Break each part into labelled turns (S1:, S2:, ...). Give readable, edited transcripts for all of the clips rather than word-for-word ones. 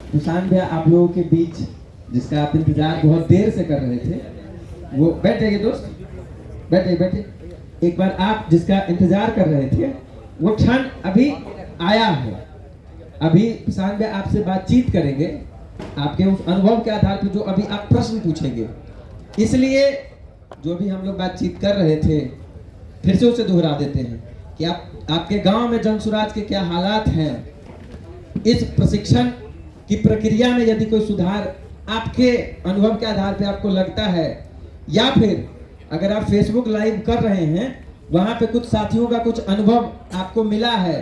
S1: तुषार भैया आप लोगों के बीच जिसका आप इंतजार बहुत देर से कर रहे थे, वो बैठ जाइए दोस्त, बैठे बैठे। एक बार आप जिसका इंतजार कर रहे थे वो क्षण अभी आया है। अभी तुषार भैया आपसे बातचीत करेंगे आपके उस अनुभव के आधार पर जो अभी आप प्रश्न पूछेंगे। इसलिए जो भी हम लोग बातचीत कर रहे थे फिर से उसे दोहरा देते हैं कि आपके गांव में जनसुराज के क्या हालात हैं। इस प्रशिक्षण की प्रक्रिया में यदि कोई सुधार आपके अनुभव के आधार पर आपको लगता है, या फिर अगर आप फेसबुक लाइव कर रहे हैं वहां पे कुछ साथियों का कुछ अनुभव आपको मिला है,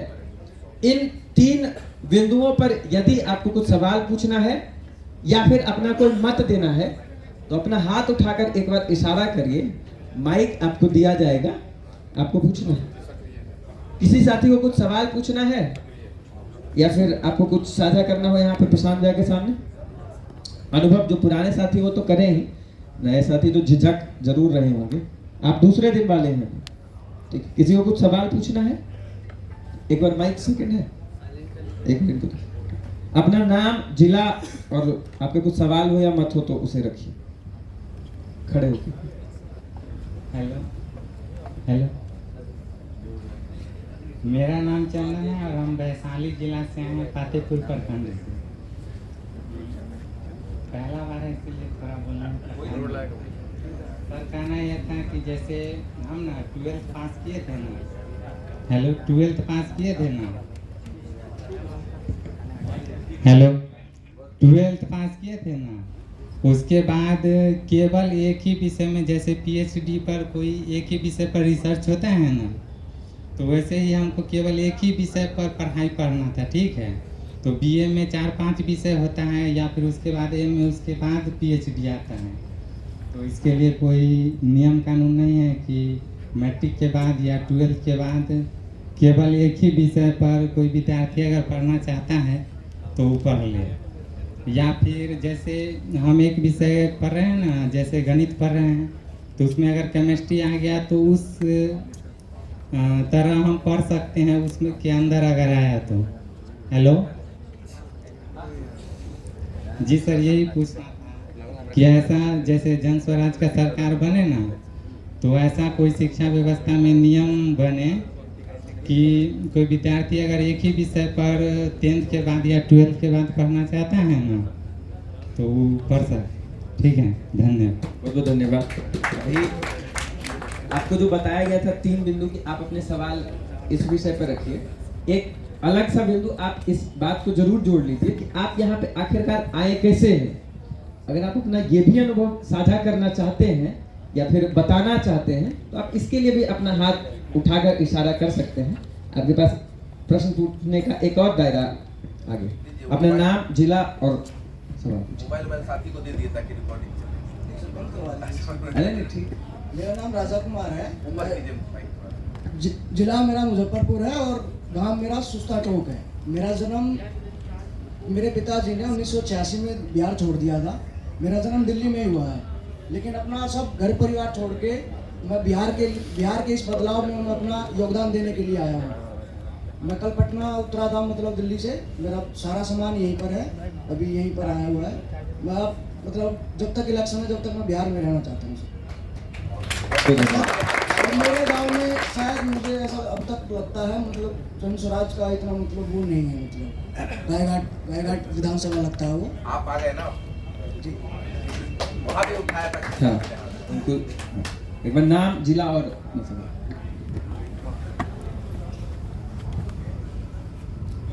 S1: इन 3 बिंदुओं पर यदि आपको कुछ सवाल पूछना है या फिर अपना कोई मत देना है तो अपना हाथ उठाकर एक बार इशारा करिए, माइक आपको दिया जाएगा, आपको पूछना है। किसी साथी को कुछ सवाल पूछना है या फिर आपको कुछ साझा करना हो यहाँ पे प्रशांत भैया के सामने, अनुभव जो पुराने साथी वो तो करें ही, नए साथी तो झिझक जरूर रहे होंगे, आप दूसरे दिन वाले हैं, ठीक। किसी को कुछ सवाल पूछना है, एक बार माइक सेकंड है, एक मिनट को अपना नाम, जिला और आपके कुछ सवाल हो या मत हो तो उसे रखिए खड़े होकर।
S2: हेलो हेलो, मेरा नाम चंदन है और हम वैशाली जिला से आए हैं, फतेहपुर प्रखंड से। पहला बार है इसलिए थोड़ा बोलना सर। कहना यह था कि जैसे हम ना 12th पास किए थे ना, हेलो 12th पास किए थे ना, हेलो 12th पास किए थे ना, उसके बाद केवल एक ही विषय में, जैसे पीएचडी पर कोई एक ही विषय पर रिसर्च होता है ना, तो वैसे ही हमको केवल एक ही विषय पर पढ़ाई पढ़ना था, ठीक है। तो बीए में 4-5 विषय होता है या फिर उसके बाद एमए, उसके बाद पीएचडी आता है। तो इसके लिए कोई नियम कानून नहीं है कि मैट्रिक के बाद या 12th के बाद केवल एक ही विषय पर कोई विद्यार्थी अगर पढ़ना चाहता है तो वो पढ़ ले, या फिर जैसे हम एक विषय पढ़ रहे हैं ना, जैसे गणित पढ़ रहे हैं, तो उसमें अगर केमिस्ट्री आ गया तो उस तरह हम पढ़ सकते हैं उसमें के अंदर अगर आया तो। हेलो जी सर, यही पूछना था कि ऐसा जैसे जन स्वराज का सरकार बने ना, तो ऐसा कोई शिक्षा व्यवस्था में नियम बने कि कोई विद्यार्थी अगर एक ही विषय पर 10th के बाद या 12th के बाद पढ़ना चाहता है ना तो वो पढ़ सकते। ठीक है, धन्यवाद।
S1: बहुत बहुत धन्यवाद। अभी आपको जो बताया गया था 3 बिंदु की, आप अपने सवाल इस विषय पर रखिए। एक अलग सा बिंदु आप इस बात को जरूर जोड़ लीजिए कि आप यहाँ पे आखिरकार आए कैसे हैं। अगर आप अपना ये भी अनुभव साझा करना चाहते हैं या फिर बताना चाहते हैं तो आप इसके लिए भी अपना हाथ उठाकर इशारा कर सकते हैं। आपके पास प्रश्न पूछने का एक और दायरा आगे। अपना नाम, जिला और सवाल।
S3: मोबाइल साथी को दे दिया ताकि रिकॉर्डिंग
S1: चले। ठीक।
S4: मेरा नाम राजा कुमार है, जिला मेरा मुजफ्फरपुर है और गांव मेरा सुस्ता टोक है। मेरा जन्म मेरे पिताजी ने 1986 में बिहार छोड़ दिया था। मेरा जन्म दिल्ली में ही हुआ है, लेकिन अपना सब घर परिवार छोड़ के मैं बिहार के इस बदलाव में मैं अपना योगदान देने के लिए आया हूँ। मैं कल पटना उतरा था, मतलब दिल्ली से। मेरा सारा सामान यहीं पर है, अभी यहीं पर आया हुआ है। मैं अब मतलब जब तक इलेक्शन है, जब तक मैं बिहार में रहना चाहता हूँ। मेरे गांव में शायद मुझे ऐसा अब तक लगता है, मतलब जन स्वराज का इतना मतलब वो नहीं है, मतलब गायघाट विधानसभा लगता है वो।
S3: आप आ गए ना
S4: जी,
S3: वहाँ भी उठाया था।
S1: हाँ, उनको एक बार नाम, जिला और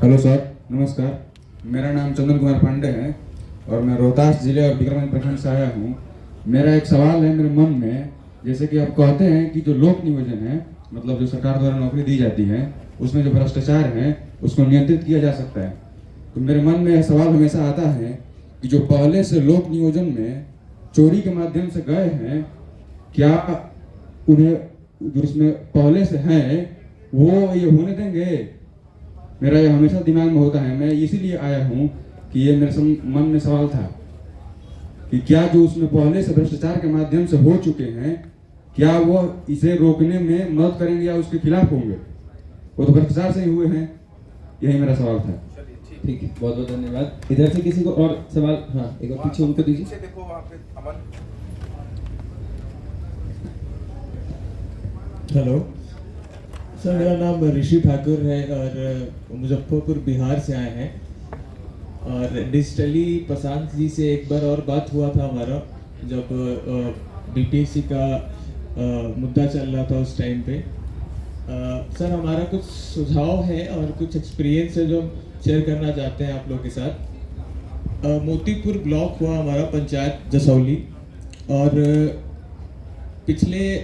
S5: हेलो सर, नमस्कार। मेरा नाम चंदन कुमार पांडे है और मैं रोहतास जिले और विक्रमगंज प्रखंड से आया हूँ। मेरा एक सवाल है मेरे मन में, जैसे कि आप कहते हैं कि जो लोक नियोजन है, मतलब जो सरकार द्वारा नौकरी दी जाती है, उसमें जो भ्रष्टाचार है उसको नियंत्रित किया जा सकता है। तो मेरे मन में यह सवाल हमेशा आता है कि जो पहले से लोक नियोजन में चोरी के माध्यम से गए हैं, क्या उन्हें जो इसमें पहले से हैं वो ये होने देंगे? मेरा ये हमेशा दिमाग में होता है। मैं इसीलिए आया हूँ कि ये मेरे मन में सवाल था कि क्या जो उसमें पहले से भ्रष्टाचार के माध्यम से हो चुके हैं, क्या वो इसे रोकने में मदद करेंगे या उसके खिलाफ होंगे? वो तो भ्रष्टाचार से ही हुए हैं। यही मेरा सवाल था।
S3: चलिए ठीक।
S1: ठीक है, बहुत बहुत धन्यवाद। इधर से किसी को और सवाल? हाँ, एक और पीछे उनको दीजिए।
S3: पीछे देखो वहाँ पे अमन।
S6: हेलो सर, मेरा नाम ऋषि ठाकुर है और मुजफ्फरपुर बिहार से आए हैं। और डिजिटली प्रशांत जी से एक बार और बात हुआ था हमारा, जब बीपीएससी का मुद्दा चल रहा था उस टाइम पे। सर, हमारा कुछ सुझाव है और कुछ एक्सपीरियंस है जो हम शेयर करना चाहते हैं आप लोग के साथ। मोतीपुर ब्लॉक हुआ हमारा पंचायत जसौली, और पिछले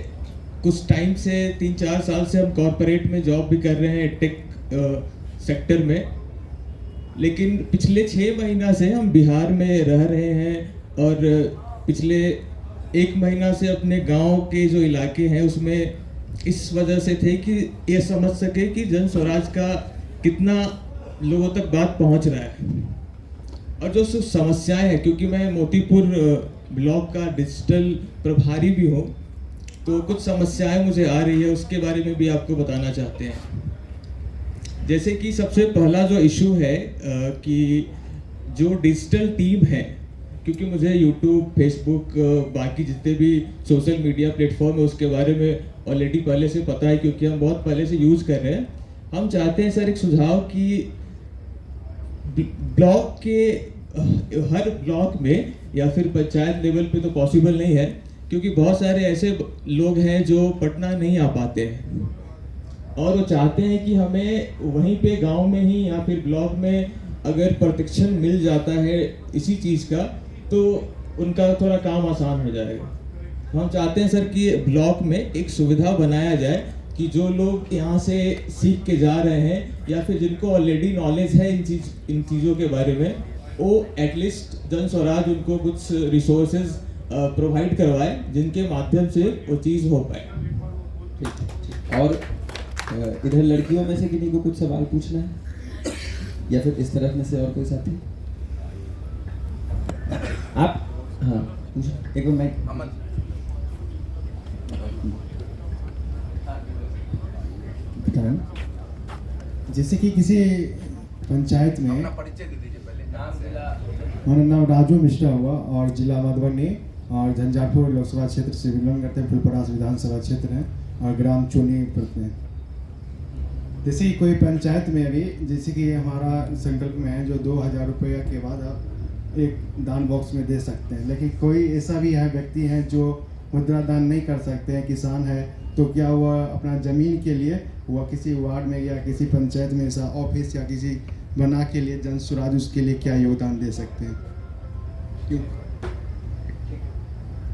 S6: कुछ टाइम से 3-4 साल से हम कॉरपोरेट में जॉब भी कर रहे हैं, टेक सेक्टर में। लेकिन पिछले 6 महीना से हम बिहार में रह रहे हैं और पिछले 1 महीना से अपने गांव के जो इलाके हैं उसमें इस वजह से थे कि ये समझ सके कि जन स्वराज का कितना लोगों तक बात पहुंच रहा है और जो समस्याएं हैं। क्योंकि मैं मोतीपुर ब्लॉक का डिजिटल प्रभारी भी हूँ, तो कुछ समस्याएं मुझे आ रही है, उसके बारे में भी आपको बताना चाहते हैं। जैसे कि सबसे पहला जो इशू है कि जो डिजिटल टीम है, क्योंकि मुझे यूट्यूब, फेसबुक, बाकी जितने भी सोशल मीडिया प्लेटफॉर्म है उसके बारे में ऑलरेडी पहले से पता है, क्योंकि हम बहुत पहले से यूज़ कर रहे हैं। हम चाहते हैं सर एक सुझाव कि ब्लॉक के हर ब्लॉक में या फिर पंचायत लेवल पे तो पॉसिबल नहीं है, क्योंकि बहुत सारे ऐसे लोग हैं जो पटना नहीं आ पाते हैं और वो चाहते हैं कि हमें वहीं पे गांव में ही या फिर ब्लॉक में अगर प्रोटेक्शन मिल जाता है इसी चीज़ का, तो उनका थोड़ा काम आसान हो जाएगा। हम चाहते हैं सर कि ब्लॉक में एक सुविधा बनाया जाए कि जो लोग यहाँ से सीख के जा रहे हैं या फिर जिनको ऑलरेडी नॉलेज है इन चीज़ों के बारे में, वो एटलीस्ट जन स्वराज उनको कुछ रिसोर्सेज प्रोवाइड करवाए जिनके माध्यम से वो चीज़ हो पाए।
S1: ठीक। और इधर लड़कियों में से किसी को कुछ सवाल पूछना है या फिर इस तरफ में से और कोई साथी? आप? हाँ, पूछो। एक मैं
S3: अमन।
S7: जैसे कि किसी पंचायत में,
S3: अपना परिचय दे दीजिए पहले। नाम, जिला।
S7: हमारा नाम राजू मिश्रा हुआ और जिला मधुबनी और झंझारपुर लोकसभा क्षेत्र से बिलोंग करते हैं। फुलपरास विधानसभा क्षेत्र है और ग्राम चोनी पड़ते हैं। जैसे कि कोई पंचायत में अभी, जैसे कि हमारा संकल्प में है जो 2000 रुपये के बाद आप एक दान बॉक्स में दे सकते हैं। लेकिन कोई ऐसा भी है व्यक्ति है जो मुद्रा दान नहीं कर सकते हैं, किसान है, तो क्या वह अपना ज़मीन के लिए वह किसी वार्ड में या किसी पंचायत में ऐसा ऑफिस या किसी बना के लिए जन स्वराज उसके लिए क्या योगदान दे सकते हैं? क्यों?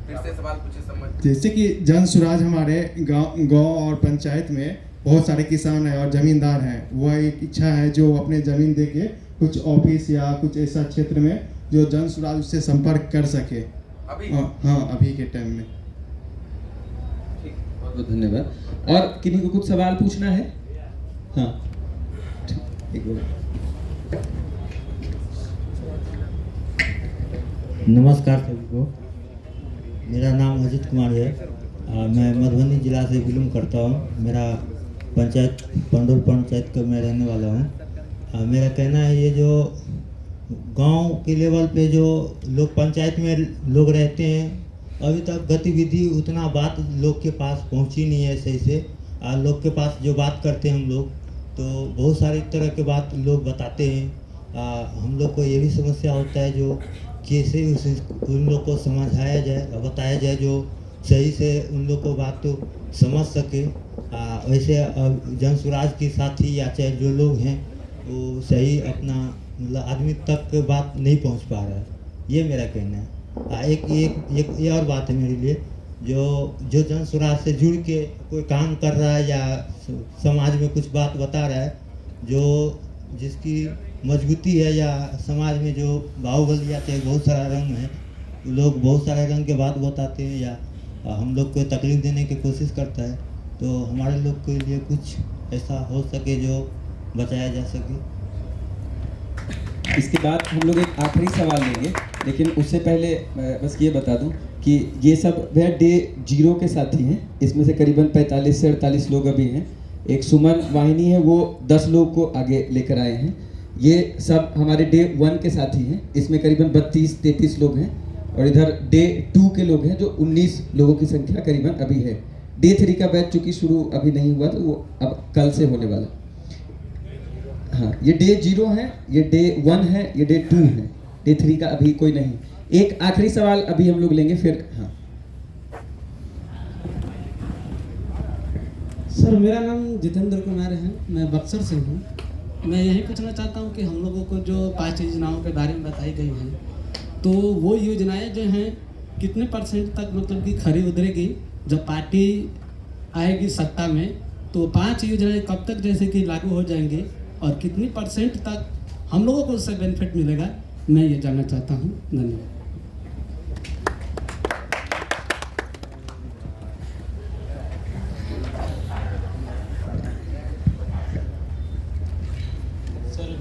S3: फिर से सवाल पूछे समझ।
S7: जैसे कि जन स्वराज हमारे गांव और पंचायत में बहुत सारे किसान हैं और ज़मींदार हैं। वह एक इच्छा है जो अपने ज़मीन दे के कुछ ऑफिस या कुछ ऐसा क्षेत्र में जो जन स्वराज उससे संपर्क कर सके
S3: अभी?
S7: हाँ, अभी के टाइम में।
S1: बहुत बहुत धन्यवाद। और किसी को कुछ सवाल पूछना है? हाँ, एक बार।
S8: नमस्कार सभी को, मेरा नाम अजित कुमार है। मैं मधुबनी जिला से बिलोंग करता हूँ। मेरा पंचायत पंडोल पंचायत का मैं रहने वाला हूँ। मेरा कहना है ये जो गांव के लेवल पे जो लोग पंचायत में लोग रहते हैं, अभी तक गतिविधि उतना बात लोग के पास पहुंची नहीं है सही से। लोग के पास जो बात करते हैं हम लोग, तो बहुत सारी तरह के बात लोग बताते हैं। हम लोग को ये भी समस्या होता है जो कैसे उन लोग को समझाया जाए और बताया जाए जो सही से उन लोग को बात तो समझ सके। वैसे जन स्वराज के साथी या चाहे जो लोग हैं वो सही अपना मतलब आदमी तक बात नहीं पहुंच पा रहा है, ये मेरा कहना है। एक ये और बात है मेरे लिए, जो जन स्वराज से जुड़ के कोई काम कर रहा है या समाज में कुछ बात बता रहा है, जो जिसकी मजबूती है या समाज में जो बाहुबली या चाहे बहुत सारा रंग है, लोग बहुत सारे रंग के बात बताते हैं या हम लोग को तकलीफ देने की कोशिश करता है, तो हमारे लोग के लिए कुछ ऐसा हो सके जो बचाया जा सके।
S1: इसके बाद हम लोग एक आखिरी सवाल लेंगे, लेकिन उससे पहले मैं बस ये बता दूं कि ये सब वह डे 0 के साथी हैं। इसमें से करीबन 45 से 48 लोग अभी हैं। एक सुमन वाहिनी है, वो 10 लोग को आगे लेकर आए हैं। ये सब हमारे डे 1 के साथी हैं। इसमें करीबन 32-33 लोग हैं और इधर डे 2 के लोग हैं जो 19 लोगों की संख्या करीबन अभी है। डे 3 का बैच चूँकि शुरू अभी नहीं हुआ तो वो अब कल से होने वाला। हाँ, ये डे 0 है, ये डे 1 है, ये डे 2 है। डे 3 का अभी कोई नहीं। एक आखिरी सवाल अभी हम लोग लेंगे फिर। हाँ
S9: सर, मेरा नाम जितेंद्र कुमार है, मैं बक्सर से हूँ। मैं यही पूछना चाहता हूँ कि हम लोगों को जो 5 योजनाओं के बारे में बताई गई हैं, तो वो योजनाएं जो हैं कितने % तक मतलब कि खरी उतरेगी जब पार्टी आएगी सत्ता में, तो 5 योजनाएं कब तक जैसे कि लागू हो जाएंगे और कितनी % तक हम लोगों को उससे बेनिफिट मिलेगा, मैं ये जानना चाहता हूँ। धन्यवाद।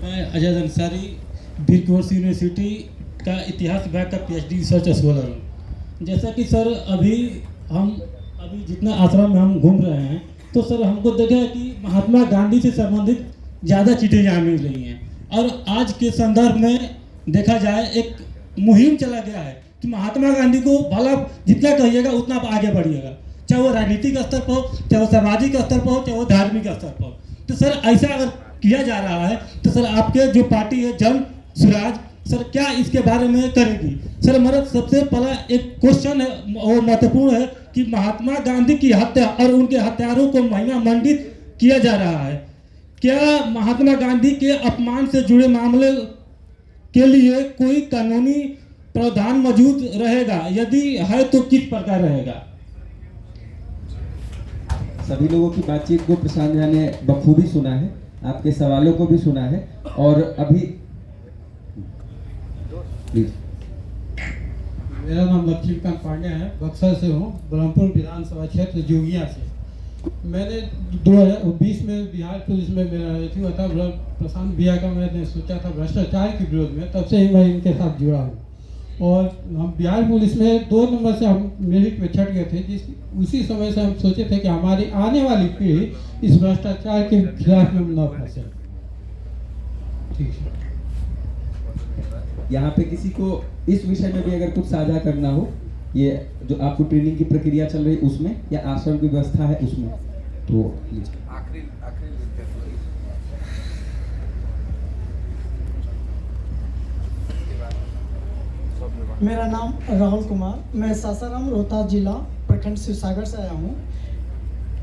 S10: मैं अजय अंसारी बीर कोर्स यूनिवर्सिटी का इतिहास विभाग का PhD रिसर्च स्कॉलर हूँ। जैसा कि सर अभी जितना आश्रम में हम घूम रहे हैं तो सर हमको देखा है कि महात्मा गांधी से संबंधित ज़्यादा चीज़ें यहाँ मिल रही हैं और आज के संदर्भ में देखा जाए एक मुहिम चला गया है कि महात्मा गांधी को भला जितना कहिएगा उतना आप आगे बढ़िएगा, चाहे वो राजनीतिक स्तर पर हो, चाहे वो सामाजिक स्तर पर हो, चाहे वो धार्मिक स्तर पर हो। तो सर ऐसा अगर किया जा रहा है तो सर आपके जो पार्टी है जन स्वराज, सर क्या इसके बारे में करेगी? सर हमारा सबसे पहला एक क्वेश्चन है और महत्वपूर्ण है कि महात्मा गांधी की हत्या और उनके हत्यारों को महिमा मंडित किया जा रहा है। क्या महात्मा गांधी के अपमान से जुड़े मामले के लिए कोई कानूनी प्रावधान मौजूद रहेगा? यदि है तो किस प्रकार रहेगा?
S1: सभी लोगों की बातचीत को प्रशांत झा ने बखूबी सुना है, आपके सवालों को भी सुना है और अभी
S11: मेरा नाम लक्ष्मीकांत पांडे है, बक्सर से हूँ, ब्रह्मपुर विधानसभा क्षेत्र जोगिया से। मैंने 2020 में बिहार पुलिस में मेरा रेटिंग हुआ था प्रशांत भैया का, मैंने सोचा था भ्रष्टाचार के विरोध में, तब से ही मैं इनके साथ जुड़ा हूँ। और हम बिहार पुलिस में 2 नंबर से हम मेरिट में छट गए थे, उसी समय से हम सोचे थे कि हमारी आने वाली पीढ़ी इस भ्रष्टाचार के खिलाफ में न फंसे। ठीक है।
S1: यहाँ पे किसी को इस विषय में भी अगर कुछ साझा करना हो, ये जो आपको ट्रेनिंग की प्रक्रिया चल रही उसमें या आश्रम की व्यवस्था है उसमें, तो
S3: आखिरी
S12: मेरा नाम राहुल कुमार, मैं सासाराम रोहतास जिला प्रखंड शिवसागर से आया हूँ।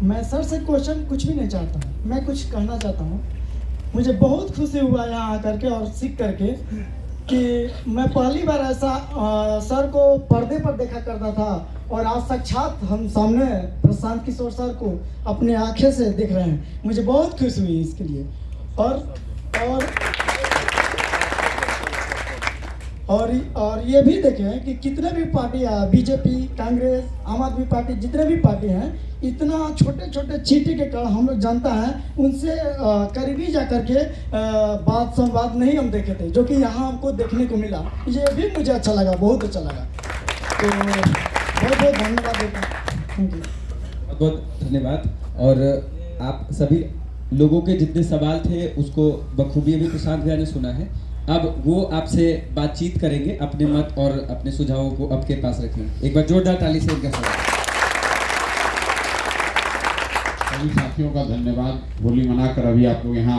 S12: मैं सर से क्वेश्चन कुछ भी नहीं चाहता हूँ, मैं कुछ कहना चाहता हूँ। मुझे बहुत खुशी हुआ यहाँ आकर के और सीख करके कि मैं पहली बार ऐसा सर को पर्दे पर देखा करता था और आज साक्षात हम सामने प्रशांत किशोर सर को अपने आंखें से देख रहे हैं। मुझे बहुत खुशी हुई इसके लिए। और ये भी देखें कि कितने भी पार्टियाँ, बीजेपी, कांग्रेस, आम आदमी पार्टी, जितने भी पार्टी हैं, इतना छोटे छोटे चीटी के कारण हम लोग जानता है उनसे करीबी जा करके बात संवाद नहीं हम देखे थे, जो कि यहाँ हमको देखने को मिला। ये भी मुझे अच्छा लगा, बहुत अच्छा लगा। तो बहुत बहुत धन्यवाद देता हूँ। थैंक यू,
S1: बहुत बहुत धन्यवाद। और आप सभी लोगों के जितने सवाल थे उसको बखूबी भी प्रशांत भैया ने सुना है। अब वो आपसे बातचीत करेंगे, अपने मत और अपने सुझावों को आपके पास रखेंगे। एक बार जोरदार ताली से इनका स्वागत।
S13: सभी साथियों का धन्यवाद। होली मनाकर अभी आप लोग यहाँ